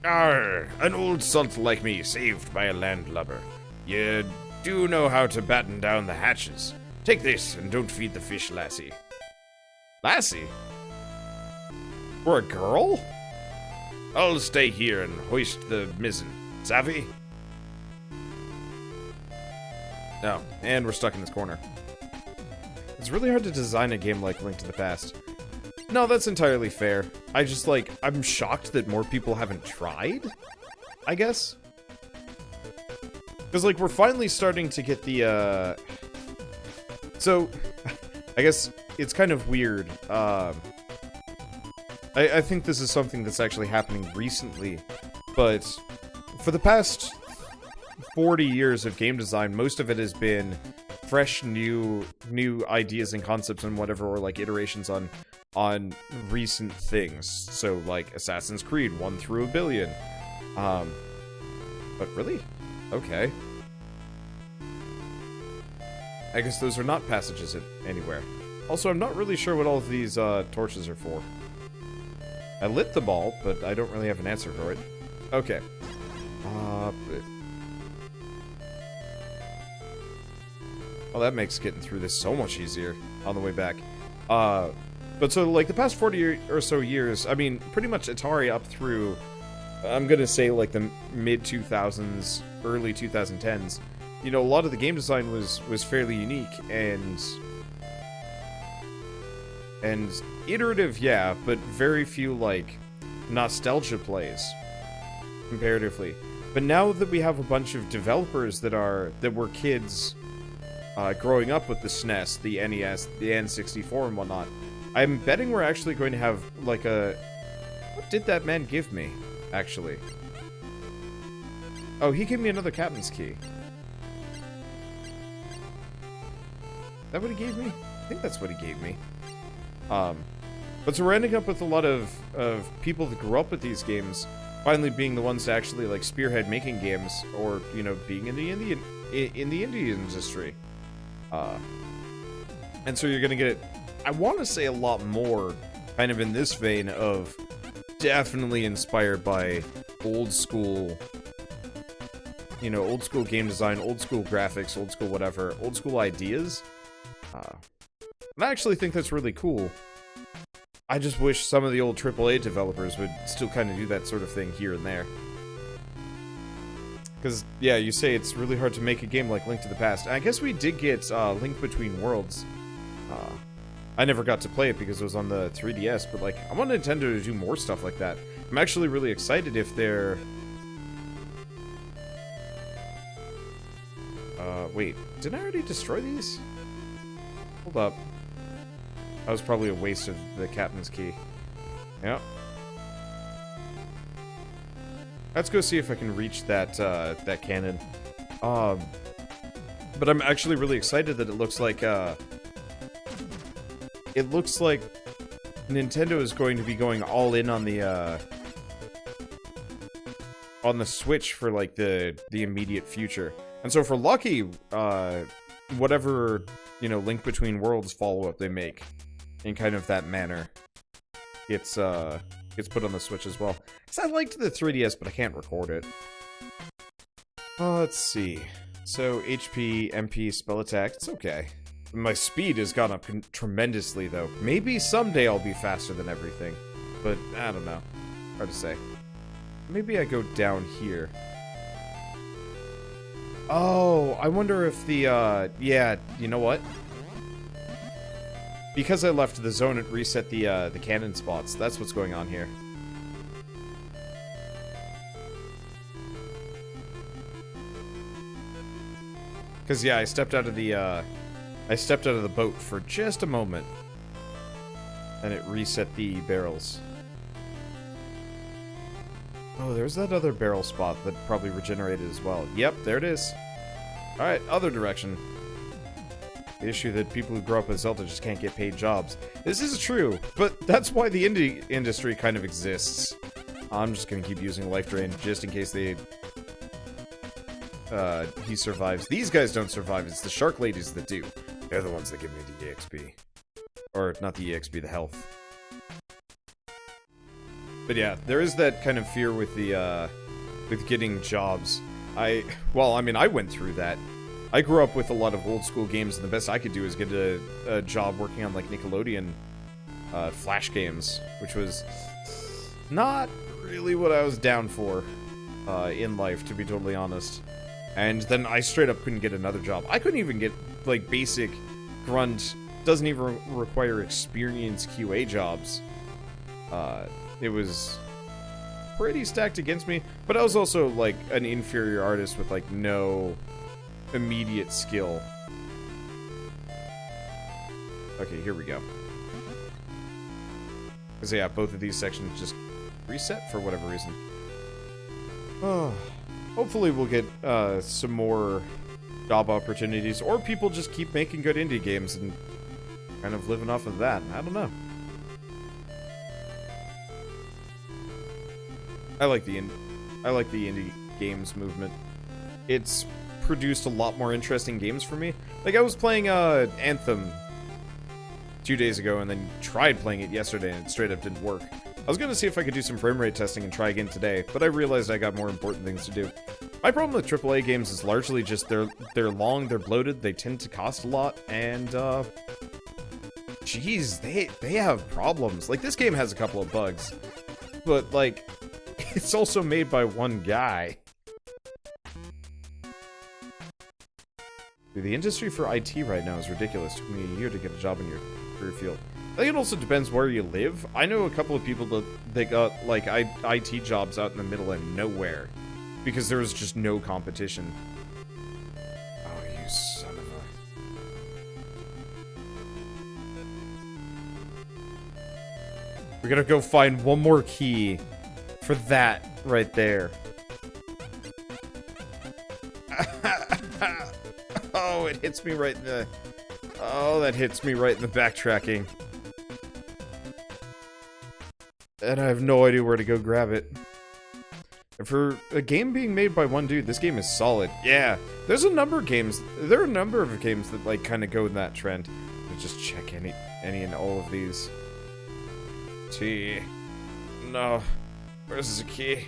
Arr, an old salt like me saved by a landlubber. You do know how to batten down the hatches. Take this and don't feed the fish, lassie. Lassie? For a girl? I'll stay here and hoist the mizzen. Savvy? No, and we're stuck in this corner. It's really hard to design a game like Link to the Past. No, that's entirely fair. I just, like, I'm shocked that more people haven't tried, I guess. Because, like, we're finally starting to get the, So, I guess it's kind of weird. I think this is something that's actually happening recently, but for the past 40 years of game design, most of it has been fresh, new ideas and concepts and whatever, or like iterations on recent things. So like Assassin's Creed 1 through a billion. But really? Okay. I guess those are not passages anywhere. Also, I'm not really sure what all of these torches are for. I lit them all, but I don't really have an answer for it. Okay. Well, that makes getting through this so much easier on the way back. But so, like, the past 40 or so years, I mean, pretty much Atari up through, I'm gonna say, like, the mid-2000s, early 2010s, you know, a lot of the game design was fairly unique, and iterative, yeah, but very few, like, nostalgia plays, comparatively. But now that we have a bunch of developers that were kids growing up with the SNES, the NES, the N64 and whatnot, I'm betting we're actually going to have, like, what did that man give me, actually? Oh, he gave me another captain's key. Is that what he gave me? I think that's what he gave me. But so we're ending up with a lot of people that grew up with these games finally being the ones to actually, like, spearhead making games, or, you know, being in the indie industry. And so you're gonna get, I want to say, a lot more kind of in this vein of definitely inspired by old school, you know, old school game design, old school graphics, old school whatever, old school ideas. And I actually think that's really cool. I just wish some of the old AAA developers would still kind of do that sort of thing here and there. Because, yeah, you say it's really hard to make a game like Link to the Past. I guess we did get Link Between Worlds. I never got to play it because it was on the 3DS, but, like, I want Nintendo to do more stuff like that. I'm actually really excited if they're... wait, didn't I already destroy these? Hold up. That was probably a waste of the captain's key. Yep. Let's go see if I can reach that, that cannon. But I'm actually really excited that it looks like Nintendo is going to be going all in on the Switch for, like, the immediate future. And so for Lucky, whatever, you know, Link Between Worlds follow-up they make in kind of that manner, it's put on the Switch as well. Because I liked the 3DS, but I can't record it. Let's see. So, HP, MP, spell attack, it's okay. My speed has gone up tremendously, though. Maybe someday I'll be faster than everything. But, I don't know. Hard to say. Maybe I go down here. Oh, I wonder if the, yeah, you know what? Because I left the zone, it reset the cannon spots. That's what's going on here. Because, yeah, I stepped out of the boat for just a moment. And it reset the barrels. Oh, there's that other barrel spot that probably regenerated as well. Yep, there it is. Alright, other direction. The issue that people who grow up with Zelda just can't get paid jobs. This is true, but that's why the indie industry kind of exists. I'm just gonna keep using Life Drain just in case he survives. These guys don't survive, it's the shark ladies that do. They're the ones that give me the EXP. Or, not the EXP, the health. But yeah, there is that kind of fear with the, with getting jobs. Well, I mean, I went through that. I grew up with a lot of old school games, and the best I could do is get a job working on, like, Nickelodeon, Flash games, which was not really what I was down for, in life, to be totally honest. And then I straight up couldn't get another job. I couldn't even get, like, basic grunt, doesn't even require experience QA jobs. It was pretty stacked against me, but I was also, like, an inferior artist with, like, no immediate skill. Okay, here we go. Because, yeah, both of these sections just reset for whatever reason. Oh, hopefully we'll get, some more job opportunities, or people just keep making good indie games and kind of living off of that. I don't know. I like the indie games movement. It's produced a lot more interesting games for me. Like, I was playing Anthem 2 days ago and then tried playing it yesterday and it straight up didn't work. I was gonna see if I could do some frame rate testing and try again today, but I realized I got more important things to do. My problem with AAA games is largely just they're long, they're bloated, they tend to cost a lot, and jeez, they have problems. Like, this game has a couple of bugs, but like, it's also made by one guy. Dude, the industry for IT right now is ridiculous. It took me a year to get a job in your career field. I think it also depends where you live. I know a couple of people that got, like, IT jobs out in the middle of nowhere. Because there was just no competition. Oh, you son of a... We gotta go find one more key for that right there. Oh, it hits me right in the... Oh, that hits me right in the backtracking. And I have no idea where to go grab it. And for a game being made by one dude, this game is solid. Yeah, there's a number of games. There are a number of games that, like, kind of go in that trend. But just check any and all of these. T. No. Where's the key?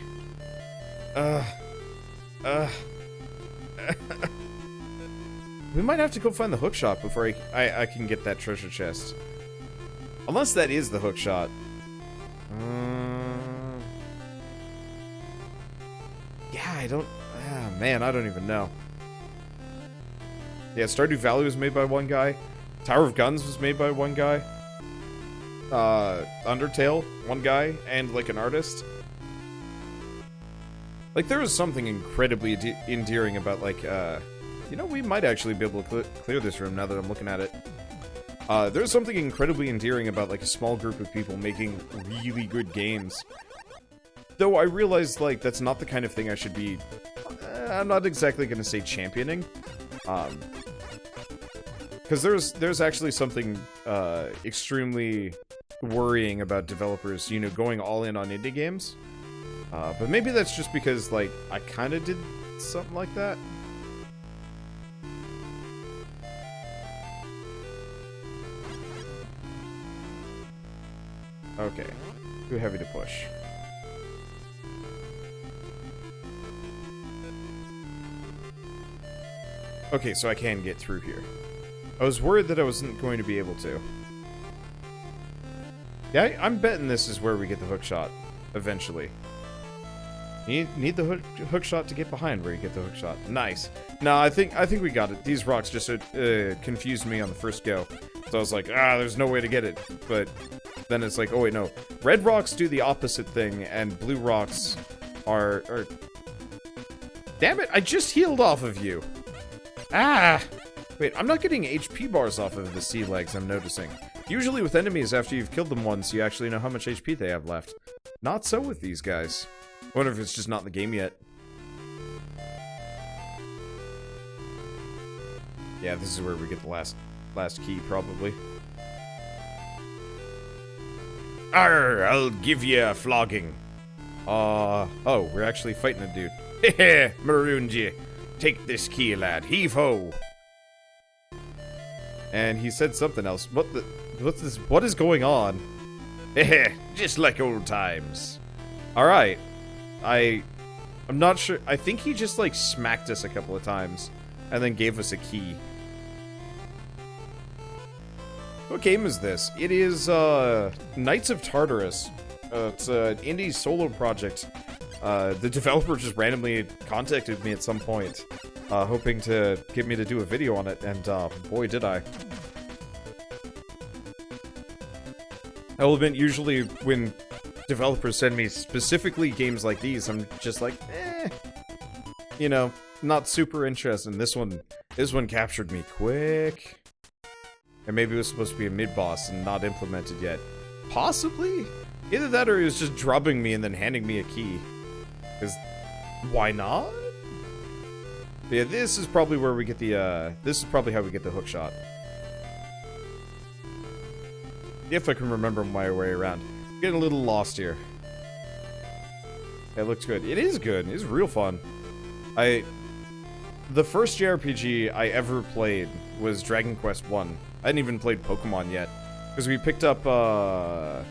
We might have to go find the hook shot before I can get that treasure chest. Unless that is the hook shot. Yeah, I don't... Ah, man, I don't even know. Yeah, Stardew Valley was made by one guy. Tower of Guns was made by one guy. Undertale, one guy, and, like, an artist. Like, there is something incredibly endearing about, like, you know, we might actually be able to clear this room now that I'm looking at it. There's something incredibly endearing about, like, a small group of people making really good games. Though I realize, like, that's not the kind of thing I should be... I'm not exactly gonna say championing. Because there's actually something, extremely worrying about developers, you know, going all in on indie games. But maybe that's just because, like, I kind of did something like that. Okay. Too heavy to push. Okay, so I can get through here. I was worried that I wasn't going to be able to. Yeah, I'm betting this is where we get the hook shot, eventually. You need the hook shot to get behind where you get the hook shot. Nice. No, I think we got it. These rocks just confused me on the first go. So I was like, there's no way to get it. But then it's like, oh wait, no. Red rocks do the opposite thing, and blue rocks are... Damn it, I just healed off of you. Ah! Wait, I'm not getting HP bars off of the sea legs, I'm noticing. Usually with enemies, after you've killed them once, you actually know how much HP they have left. Not so with these guys. I wonder if it's just not in the game yet. Yeah, this is where we get the last key, probably. Arr, I'll give you a flogging. Oh, we're actually fighting a dude. Heh, marooned you. Take this key, lad. Heave-ho! And he said something else. What is going on? Heh, just like old times. Alright. I'm not sure. I think he just, like, smacked us a couple of times. And then gave us a key. What game is this? It is, Knights of Tartarus. It's an indie solo project. The developer just randomly contacted me at some point, hoping to get me to do a video on it, and, boy, did I. I will admit, usually when developers send me specifically games like these, I'm just like, you know, not super interested. This one captured me quick. And maybe it was supposed to be a mid-boss and not implemented yet. Possibly? Either that or he was just drubbing me and then handing me a key. Because, why not? But yeah, this is probably where we get the, this is probably how we get the hook shot. If I can remember my way around. Getting a little lost here. That looks good. It is good. It's real fun. The first JRPG I ever played was Dragon Quest 1. I hadn't even played Pokemon yet. Because we picked up, I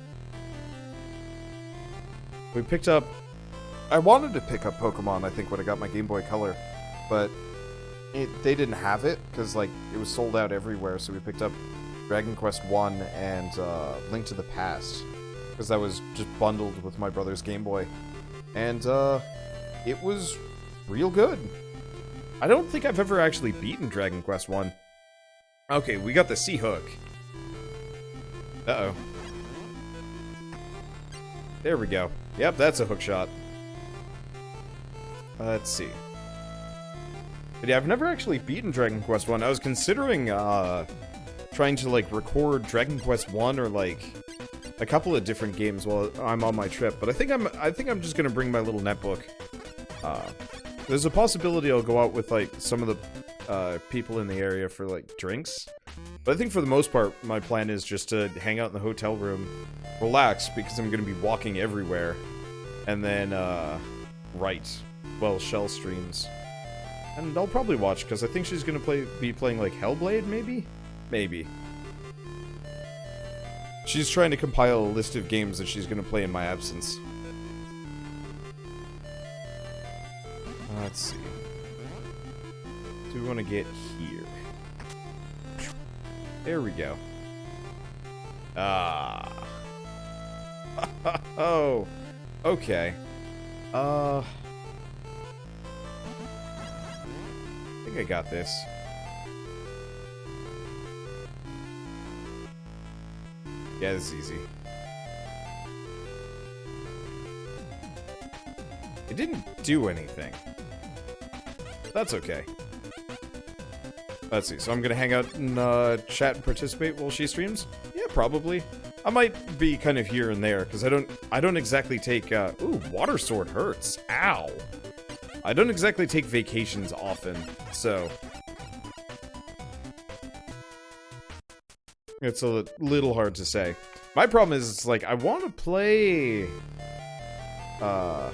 wanted to pick up Pokemon, I think, when I got my Game Boy Color. But they didn't have it, because, like, it was sold out everywhere, so we picked up Dragon Quest 1 and, Link to the Past. Because that was just bundled with my brother's Game Boy. And, it was real good. I don't think I've ever actually beaten Dragon Quest 1. Okay, we got the C-hook. Uh-oh. There we go. Yep, that's a hook shot. Let's see. But yeah, I've never actually beaten Dragon Quest 1. I was considering, trying to, like, record Dragon Quest 1 or, like, a couple of different games while I'm on my trip. But I think I'm just gonna bring my little netbook. There's a possibility I'll go out with, like, some of the people in the area for, like, drinks. But I think for the most part, my plan is just to hang out in the hotel room, relax, because I'm going to be walking everywhere, and then, write, well, Shell streams. And I'll probably watch, because I think she's going to be playing, like, Hellblade, maybe? Maybe. She's trying to compile a list of games that she's going to play in my absence. Let's see. Do we want to get here? There we go. Ah. Oh. Okay. I think I got this. Yeah, this is easy. It didn't do anything. That's okay. Let's see, so I'm gonna hang out and chat and participate while she streams? Yeah, probably. I might be kind of here and there, because I don't exactly take, ooh, water sword hurts. Ow! I don't exactly take vacations often, so... It's a little hard to say. My problem is, like, I want to play... Oh,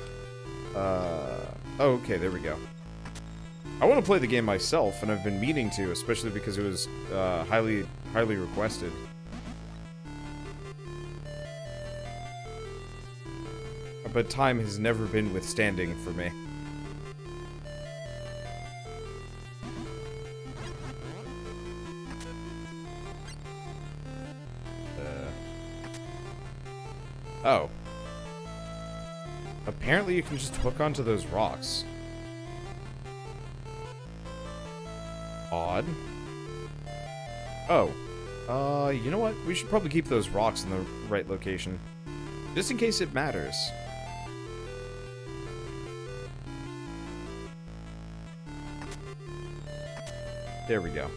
okay, there we go. I want to play the game myself, and I've been meaning to, especially because it was highly requested. But time has never been withstanding for me. Oh. Apparently you can just hook onto those rocks. Odd. Oh. You know what? We should probably keep those rocks in the right location. Just in case it matters. There we go.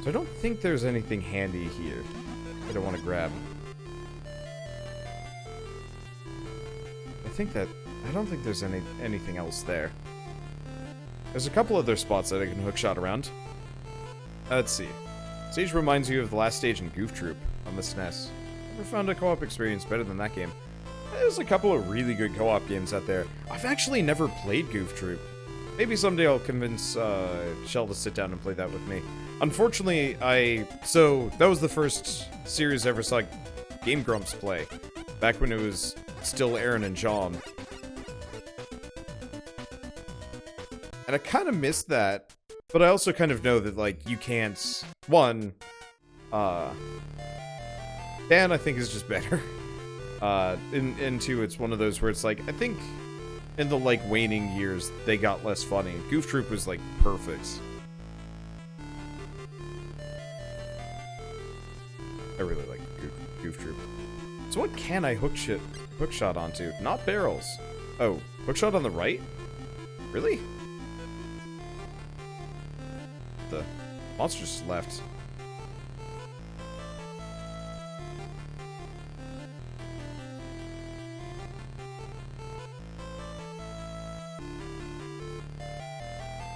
So I don't think there's anything handy here that I want to grab. I don't think there's anything else there. There's a couple other spots that I can hookshot around. Let's see. Stage reminds you of the last stage in Goof Troop on the SNES. Never found a co-op experience better than that game. There's a couple of really good co-op games out there. I've actually never played Goof Troop. Maybe someday I'll convince Shell to sit down and play that with me. Unfortunately, so that was the first series I ever saw Game Grumps play. Back when it was still Aaron and John. And I kind of miss that, but I also kind of know that, like, you can't... One, Dan, I think, is just better. And two, it's one of those where it's like, I think in the, like, waning years, they got less funny. Goof Troop was, like, perfect. I really like Goof Troop. So what can I hookshot onto? Not barrels. Oh, hookshot on the right? Really? The monster just left.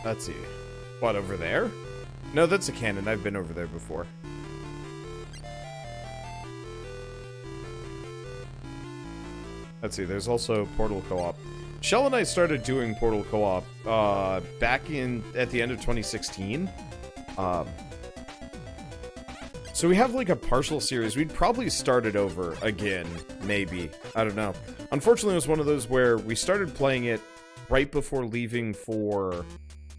Let's see. What, over there? No, that's a cannon. I've been over there before. Let's see, there's also Portal Co-op. Shell and I started doing Portal Co-op back at the end of 2016. So we have like a partial series. We'd probably start it over again, maybe. I don't know. Unfortunately, it was one of those where we started playing it right before leaving for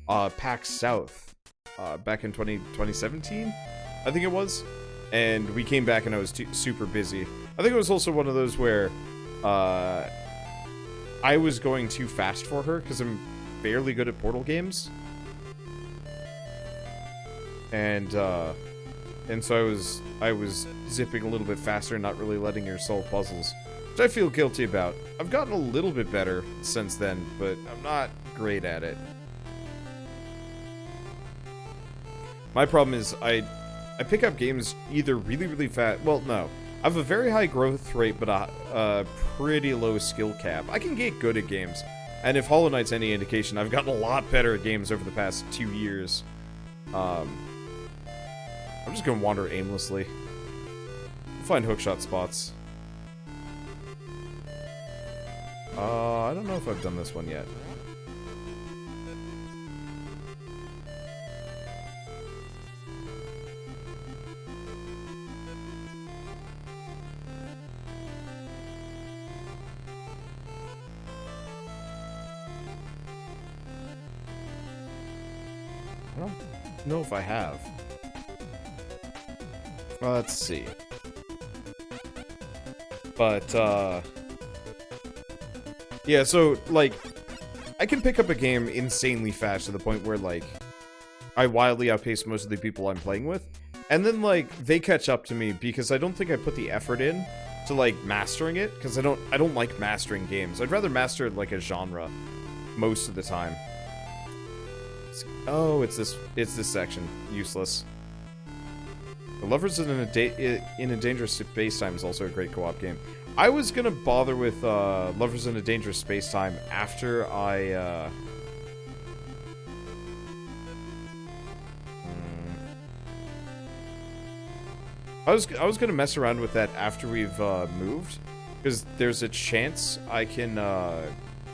PAX South back in 2017, I think it was. And we came back and I was super busy. I think it was also one of those where I was going too fast for her because I'm fairly good at Portal games. And so I was zipping a little bit faster and not really letting her solve puzzles, which I feel guilty about. I've gotten a little bit better since then, but I'm not great at it. My problem is I pick up games either really fast. Well, no. I have a very high growth rate, but a pretty low skill cap. I can get good at games. And if Hollow Knight's any indication, I've gotten a lot better at games over the past 2 years. I'm just gonna wander aimlessly. Find hookshot spots. I don't know if I've done this one yet. I don't know if I have. Let's see. But, yeah, so, like, I can pick up a game insanely fast to the point where, like, I wildly outpace most of the people I'm playing with. And then, like, they catch up to me because I don't think I put the effort in to, like, mastering it. Because I don't like mastering games. I'd rather master, like, a genre most of the time. Oh, it's this section. Useless. The Lovers in a Dangerous Space-Time is also a great co-op game. I was gonna bother with Lovers in a Dangerous Space-Time after I was gonna mess around with that after we've moved, because there's a chance I can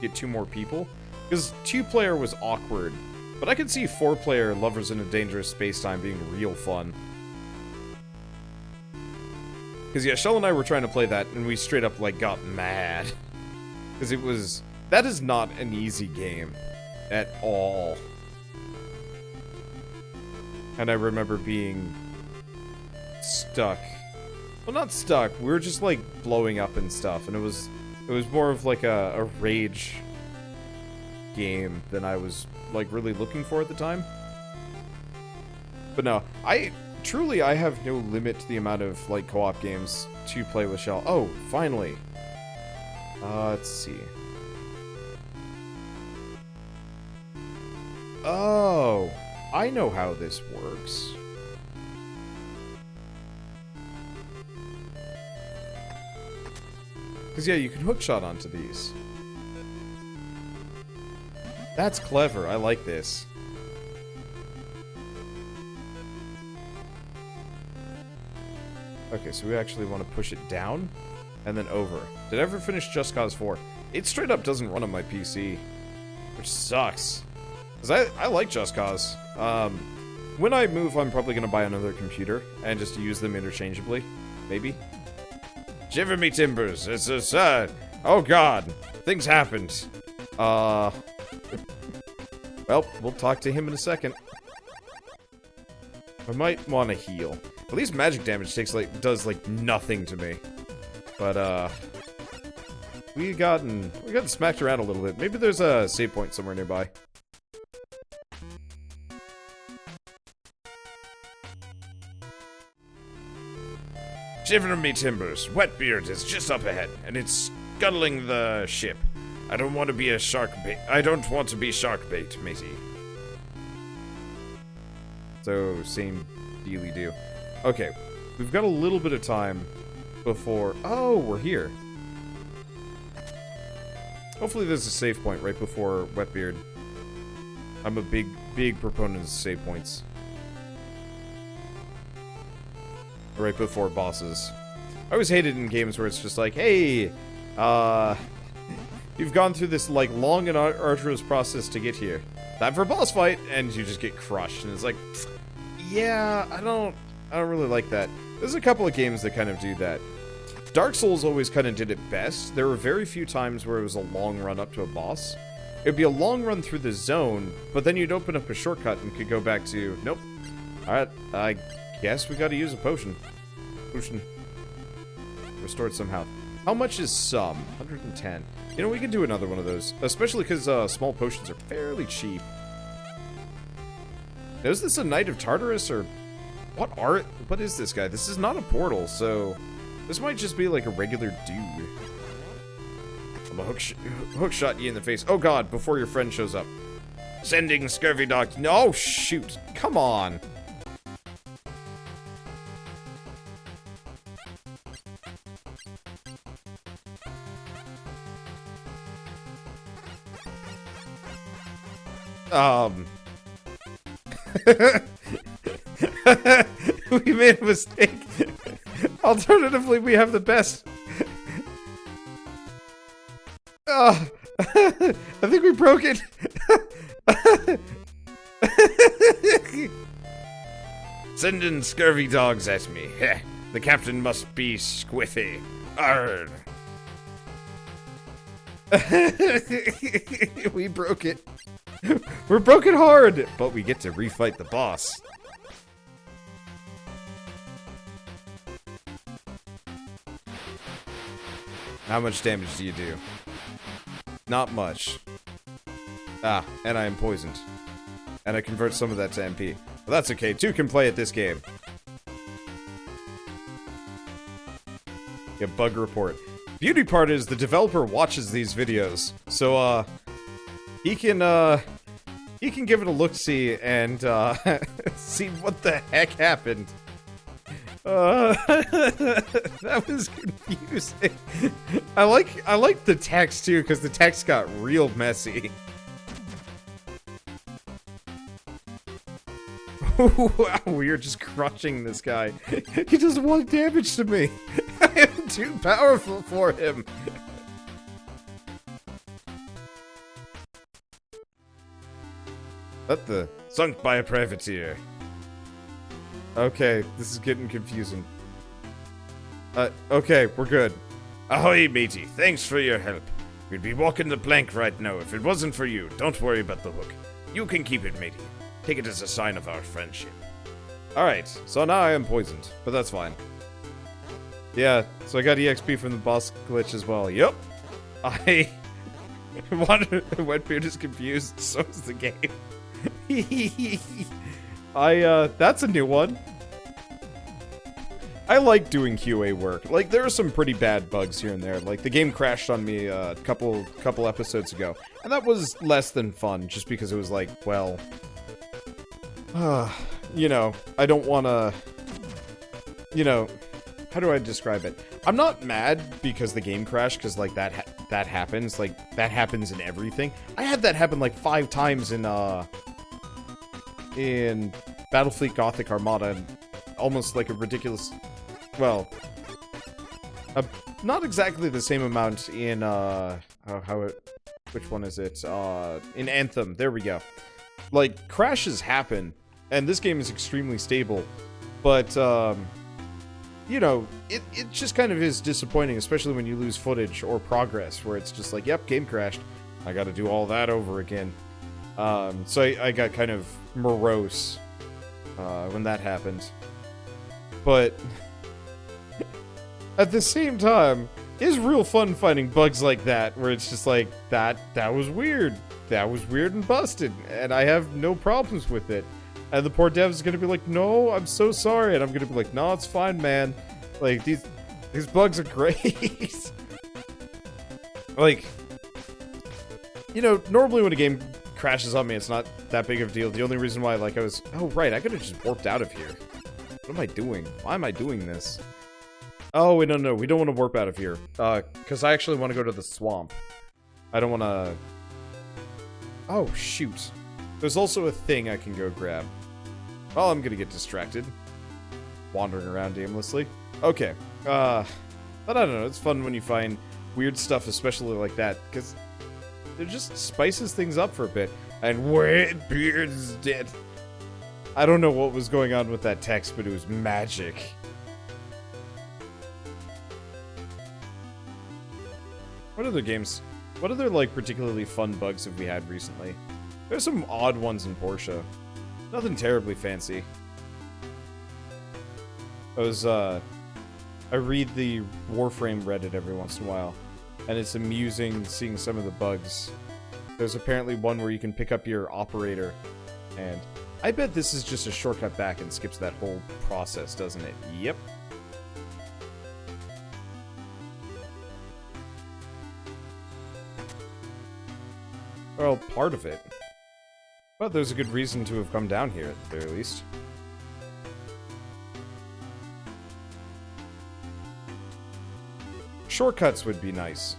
get 2 more people. Because 2-player was awkward. But I can see 4-player Lovers in a Dangerous Space-Time being real fun. Because, yeah, Shell and I were trying to play that, and we straight up, like, got mad. Because it was... That is not an easy game. At all. And I remember being... stuck. Well, not stuck. We were just, like, blowing up and stuff. And it was more of, like, a rage game than I was... like, really looking for at the time. But no, I have no limit to the amount of, like, co-op games to play with Shell. Oh, finally. Let's see. Oh, I know how this works. Because, yeah, you can hookshot onto these. That's clever. I like this. Okay, so we actually want to push it down and then over. Did I ever finish Just Cause 4? It straight up doesn't run on my PC, which sucks. Because I like Just Cause. When I move, I'm probably going to buy another computer and just use them interchangeably. Maybe. Shiver me timbers. It's a... oh god. Things happened. Well, we'll talk to him in a second. I might want to heal. At least magic damage does nothing to me. But we gotten smacked around a little bit. Maybe there's a save point somewhere nearby. Shiver me timbers, Wetbeard is just up ahead, and it's scuttling the ship. I don't want to be shark bait, matey. So, same dealy do. Okay, we've got a little bit of time before... Oh, we're here. Hopefully there's a save point right before Wetbeard. I'm a big proponent of save points. Right before bosses. I always hate it in games where it's just like, hey, you've gone through this, long and arduous process to get here. Time for a boss fight, and you just get crushed. And it's like, yeah, I don't really like that. There's a couple of games that kind of do that. Dark Souls always kind of did it best. There were very few times where it was a long run up to a boss. It'd be a long run through the zone, but then you'd open up a shortcut and could go back to, nope. Alright, I guess we gotta use a potion. Potion. Restored some health. How much is some? 110. You know, we can do another one of those. Especially because small potions are fairly cheap. Now, is this a Knight of Tartarus, or... What is this guy? This is not a portal, so... This might just be like a regular dude. I'm a hook shot you in the face. Oh god, before your friend shows up. Sending scurvy dog. No, shoot. Come on. We made a mistake. Alternatively, we have the best. I think we broke it. Sending scurvy dogs at me. The captain must be squiffy. Arrgh. We broke it. We're broken hard, but we get to refight the boss. How much damage do you do? Not much. Ah, and I am poisoned. And I convert some of that to MP. But that's okay, two can play at this game. Yeah, bug report. Beauty part is the developer watches these videos. So, he can give it a look-see and, see what the heck happened. That was confusing. I like the text too, because the text got real messy. Wow, we are just crushing this guy. He does 1 damage to me. I am too powerful for him. What the? Sunk by a privateer. Okay, this is getting confusing. Okay, we're good. Ahoy, matey. Thanks for your help. We'd be walking the plank right now if it wasn't for you. Don't worry about the hook. You can keep it, matey. Take it as a sign of our friendship. Alright, so now I am poisoned, but that's fine. Yeah, so I got EXP from the boss glitch as well. Yep. Wetbeard is confused, so is the game. That's a new one. I like doing QA work. Like, there are some pretty bad bugs here and there. Like, the game crashed on me a couple episodes ago. And that was less than fun, just because it was like, well... you know, I don't wanna... You know, how do I describe it? I'm not mad because the game crashed, because, like, that happens. Like, that happens in everything. I had that happen, like, 5 times in Battlefleet Gothic Armada, and almost like a ridiculous, well, not exactly the same amount in, which one is it? In Anthem, there we go. Like, crashes happen, and this game is extremely stable, but, you know, it just kind of is disappointing, especially when you lose footage or progress, where it's just like, yep, game crashed. I gotta do all that over again. So I got kind of morose when that happened. But at the same time, it's real fun finding bugs like that, where it's just like, that was weird. That was weird and busted, and I have no problems with it. And the poor dev is gonna be like, no, I'm so sorry. And I'm gonna be like, no, it's fine, man. Like, these bugs are great. Like, you know, normally when a game crashes on me, it's not that big of a deal. The only reason why, like, oh, right, I could've just warped out of here. What am I doing? Why am I doing this? Oh, wait, no, we don't want to warp out of here. Because I actually want to go to the swamp. I don't want to... Oh, shoot. There's also a thing I can go grab. Well, I'm gonna get distracted. Wandering around aimlessly. Okay. But I don't know, it's fun when you find weird stuff, especially like that, because it just spices things up for a bit. And wait, Beard's dead. I don't know what was going on with that text, but it was magic. What other, like, particularly fun bugs have we had recently? There's some odd ones in Portia. Nothing terribly fancy. I read the Warframe Reddit every once in a while, and it's amusing seeing some of the bugs. There's apparently one where you can pick up your operator, and I bet this is just a shortcut back and skips that whole process, doesn't it? Yep. Well, part of it. But there's a good reason to have come down here, at the very least. Shortcuts would be nice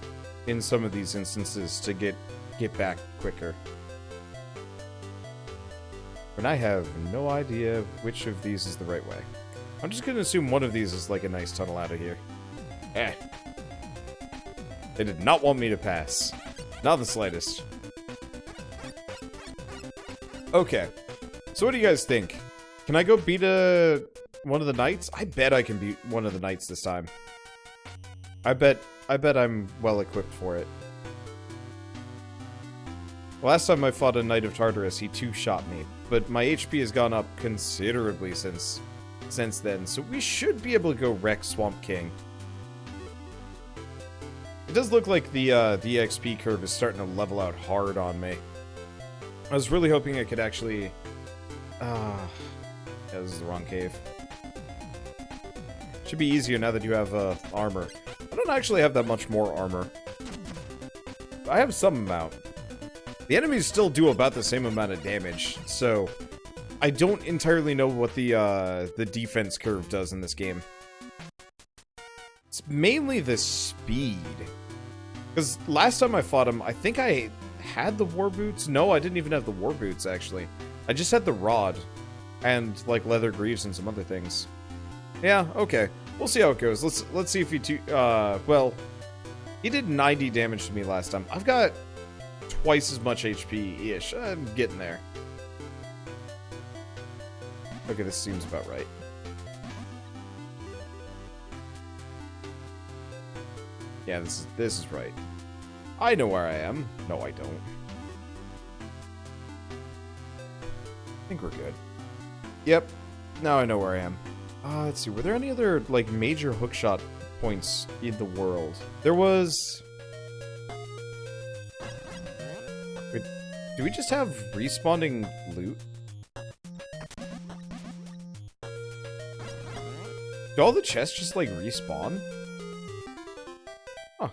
in some of these instances to get back quicker. And I have no idea which of these is the right way. I'm just gonna assume one of these is like a nice tunnel out of here. Eh. They did not want me to pass. Not the slightest. Okay, so what do you guys think? Can I go beat one of the knights? I bet I can beat one of the knights this time. I bet I'm well equipped for it. Last time I fought a Knight of Tartarus, he two-shot me, but my HP has gone up considerably since then, so we should be able to go wreck Swamp King. It does look like the XP curve is starting to level out hard on me. I was really hoping I could actually... yeah, this is the wrong cave. Should be easier now that you have armor. I don't actually have that much more armor. I have some amount. The enemies still do about the same amount of damage, so I don't entirely know what the defense curve does in this game. It's mainly the speed. Because last time I fought him, I think I had the war boots. No, I didn't even have the war boots, actually. I just had the rod and, like, leather greaves and some other things. Yeah, okay. We'll see how it goes. Let's see if he well, he did 90 damage to me last time. I've got twice as much HP-ish. I'm getting there. Okay, this seems about right. Yeah, this is right. I know where I am. No, I don't. I think we're good. Yep. Now I know where I am. Let's see. Were there any other, like, major hookshot points in the world? There was... Wait, do we just have respawning loot? Do all the chests just, like, respawn? Huh.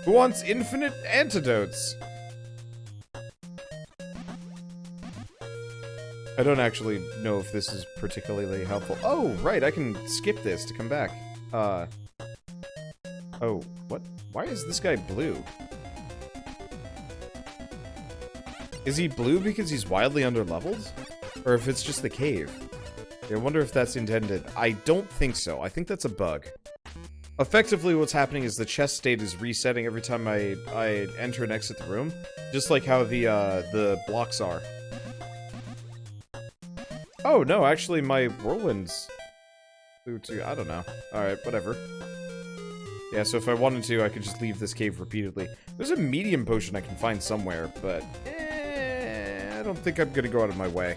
Who wants infinite antidotes? I don't actually know if this is particularly helpful. Oh, right, I can skip this to come back. Oh, what? Why is this guy blue? Is he blue because he's wildly underleveled? Or if it's just the cave? I wonder if that's intended. I don't think so. I think that's a bug. Effectively, what's happening is the chest state is resetting every time I enter and exit the room. Just like how the blocks are. Oh, no, actually, my whirlwind's blue too. I don't know. Alright, whatever. Yeah, so if I wanted to, I could just leave this cave repeatedly. There's a medium potion I can find somewhere, but I don't think I'm gonna go out of my way.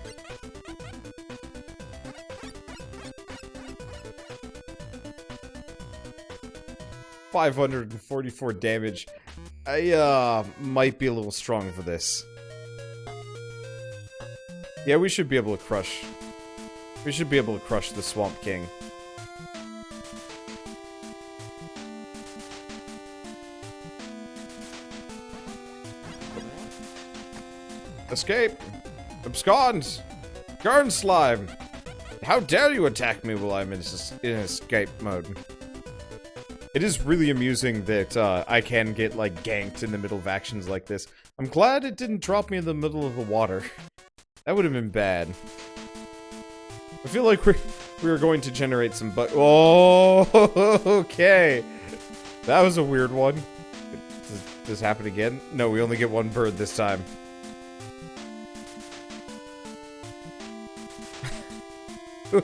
$544 damage. I might be a little strong for this. Yeah, we should be able to crush. We should be able to crush the Swamp King. Escape! Abscond! Garn slime! How dare you attack me while I'm in escape mode? It is really amusing that I can get, like, ganked in the middle of actions like this. I'm glad it didn't drop me in the middle of the water. That would have been bad. I feel like we were going to generate some Oh, okay. That was a weird one. Does this happen again? No, we only get one bird this time.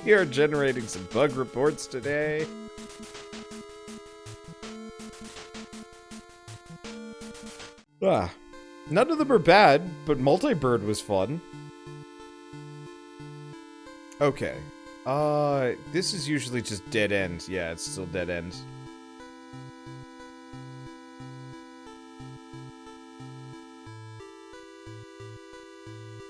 We are generating some bug reports today. None of them are bad, but multi-bird was fun. Okay. This is usually just dead end. Yeah, it's still dead end.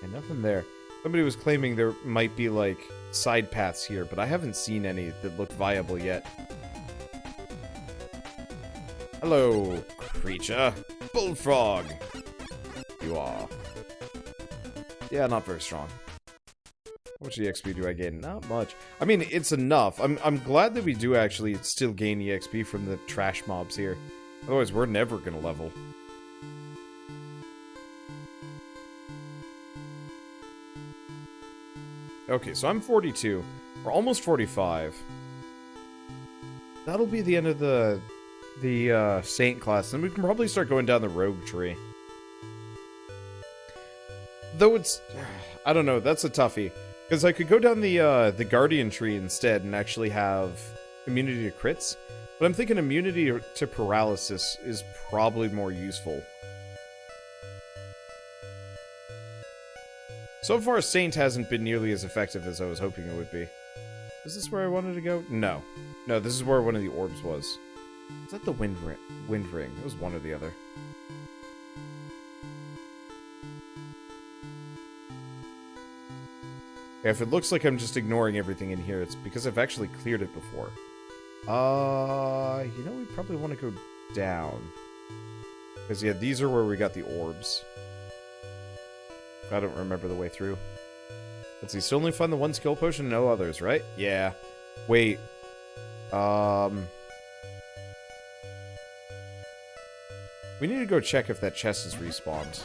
And nothing there. Somebody was claiming there might be, like, side paths here, but I haven't seen any that look viable yet. Hello, creature. Bullfrog. You are. Yeah, not very strong. How much EXP do I gain? Not much. I mean, it's enough. I'm glad that we do actually still gain EXP from the trash mobs here. Otherwise, we're never gonna level. Okay, so I'm 42. We're almost 45. That'll be the end of the Saint class. Then we can probably start going down the rogue tree. Though it's... I don't know, that's a toughie. Because I could go down the Guardian tree instead and actually have immunity to crits. But I'm thinking immunity to paralysis is probably more useful. So far, Saint hasn't been nearly as effective as I was hoping it would be. Is this where I wanted to go? No. No, this is where one of the orbs was. Is that the wind ring? It was one or the other. Yeah, if it looks like I'm just ignoring everything in here, it's because I've actually cleared it before. You know, we probably want to go down. Because, yeah, these are where we got the orbs. I don't remember the way through. Let's see, still only find the one skill potion, no others, right? Yeah. Wait. We need to go check if that chest has respawned.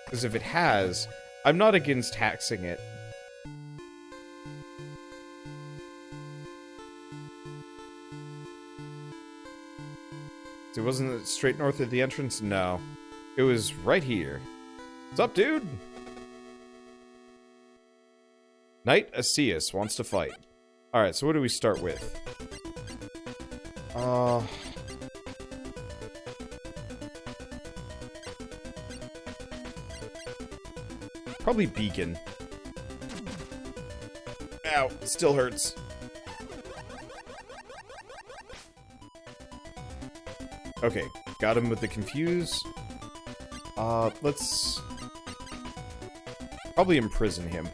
Because if it has, I'm not against taxing it. So wasn't it straight north of the entrance? No. It was right here. What's up, dude? Knight Asius wants to fight. Alright, so what do we start with? Probably Beacon. Ow, it still hurts. Okay, got him with the confuse. Let's probably imprison him.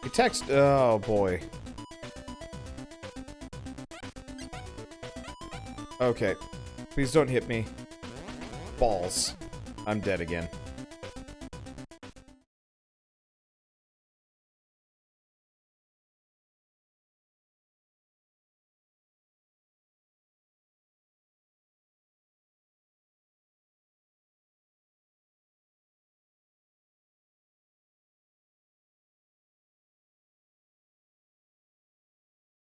He text. Oh boy. Okay, please don't hit me. Balls. I'm dead again.